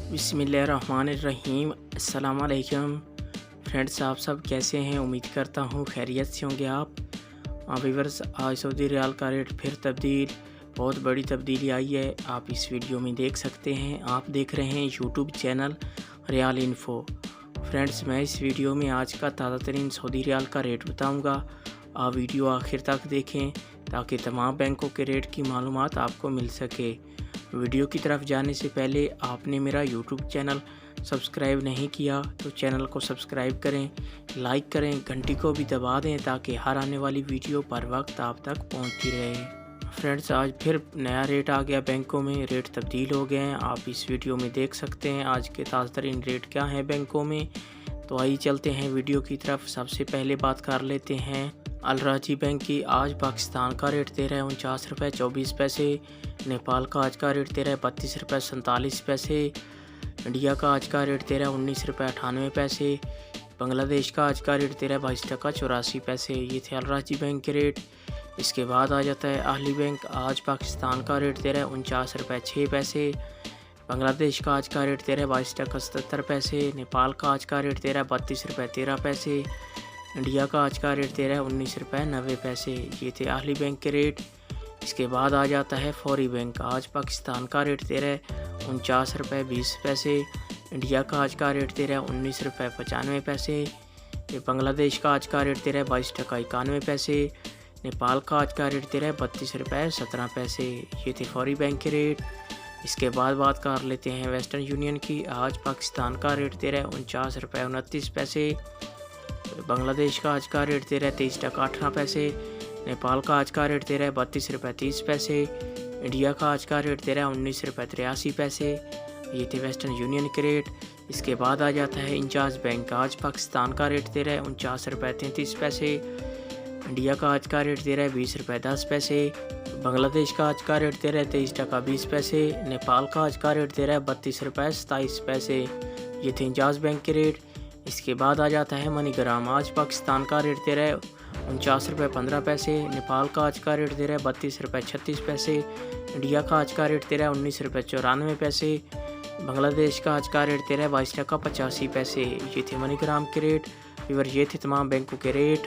बिस्मिल्लाहिर्रहमानिर्रहीम। अस्सलाम वालेकुम फ्रेंड्स, आप सब कैसे हैं? उम्मीद करता हूँ खैरियत से होंगे आप। व्यूअर्स, आज सऊदी रियाल का रेट फिर बहुत बड़ी तब्दीली आई है। आप इस वीडियो में देख सकते हैं। आप देख रहे हैं YouTube channel real info. Friends, मैं इस वीडियो में आज का ताज़ा तरीन सऊदी रियाल का रेट बताऊँगा। आप वीडियो आखिर तक देखें ताकि तमाम बैंकों के रेट की मालूमात आपको मिल सके। वीडियो की तरफ जाने से पहले आपने मेरा यूट्यूब चैनल सब्सक्राइब नहीं किया तो चैनल को सब्सक्राइब करें, लाइक करें, घंटी को भी दबा दें ताकि हर आने वाली वीडियो पर वक्त आप तक पहुंचती रहे। फ्रेंड्स, आज फिर नया रेट आ गया। बैंकों में रेट तब्दील हो गए हैं। आप इस वीडियो में देख सकते हैं आज के ताज़ा तरीन रेट क्या हैं बैंकों में। तो आइए चलते हैं वीडियो की तरफ। सबसे पहले बात कर लेते हैं अल राजी बैंक की। आज पाकिस्तान का रेट दे रहा है 49 रुपये 24 पैसे। नेपाल का आज का रेट दे रहा है 32 रुपये 47 पैसे। इंडिया का आज का रेट दे रहा है 19 रुपये 98 पैसे। बांग्लादेश का आज का रेट दे रहा है 22 टका 84 पैसे। ये थे अल राजी बैंक के रेट। इसके बाद आ जाता है अहली बैंक। आज पाकिस्तान का रेट दे रहा है 49 रुपये 6 पैसे। बांग्लादेश का आज का रेट दे रहा है 22 टका 77 पैसे। नेपाल का आज का रेट दे रहा है 32 रुपये 13 पैसे। इंडिया का आज का रेट दे रहा है 19 रुपये 90 पैसे। ये थे अहली बैंक के रेट। इसके बाद आ जाता है फौरी बैंक। आज पाकिस्तान का रेट दे रहा है 49 रुपये 20 पैसे। इंडिया का आज का रेट दे रहा है 19 रुपये 95 पैसे। बांग्लादेश का आज का रेट दे रहा है 22 टका 91 पैसे। नेपाल का आज का रेट दे रहा है 32 रुपये 17 पैसे। ये थे फौरी बैंक के रेट। इसके बाद बात कर लेते हैं वेस्टर्न यूनियन की। आज पाकिस्तान का रेट दे रहा है 49 रुपये 29 पैसे। बांग्लादेश का आज का रेट दे रहा है 23 टका 18 पैसे। नेपाल का आज का रेट दे रहा है 32 रुपये 30 पैसे। इंडिया का आज का रेट दे रहा है 19 रुपये 83 पैसे। ये थे वेस्टर्न यूनियन के रेट। इसके बाद आ जाता है इंचार्ज बैंक। आज पाकिस्तान का रेट दे रहा है 49 रुपये 33 पैसे। इंडिया का आज का रेट दे रहा है 20 रुपये 10 पैसे। बांग्लादेश का आज का रेट दे रहा है 23 टका 20 पैसे। नेपाल का आज का रेट दे रहा है 32 रुपये 27 पैसे। ये थे इंचार्ज बैंक के रेट। इसके बाद आ जाता है मनीग्राम। आज पाकिस्तान का रेट दे रहा है 49 रुपये 15 पैसे। नेपाल का आज का रेट दे रहा है 32 रुपये 36 पैसे। इंडिया का आज का रेट दे रहा है 19 रुपये 94 पैसे। बांग्लादेश का आज का रेट दे रहा है 22 टका 85 पैसे। ये थे मनीग्राम के रेट। ये थे तमाम बैंकों के रेट।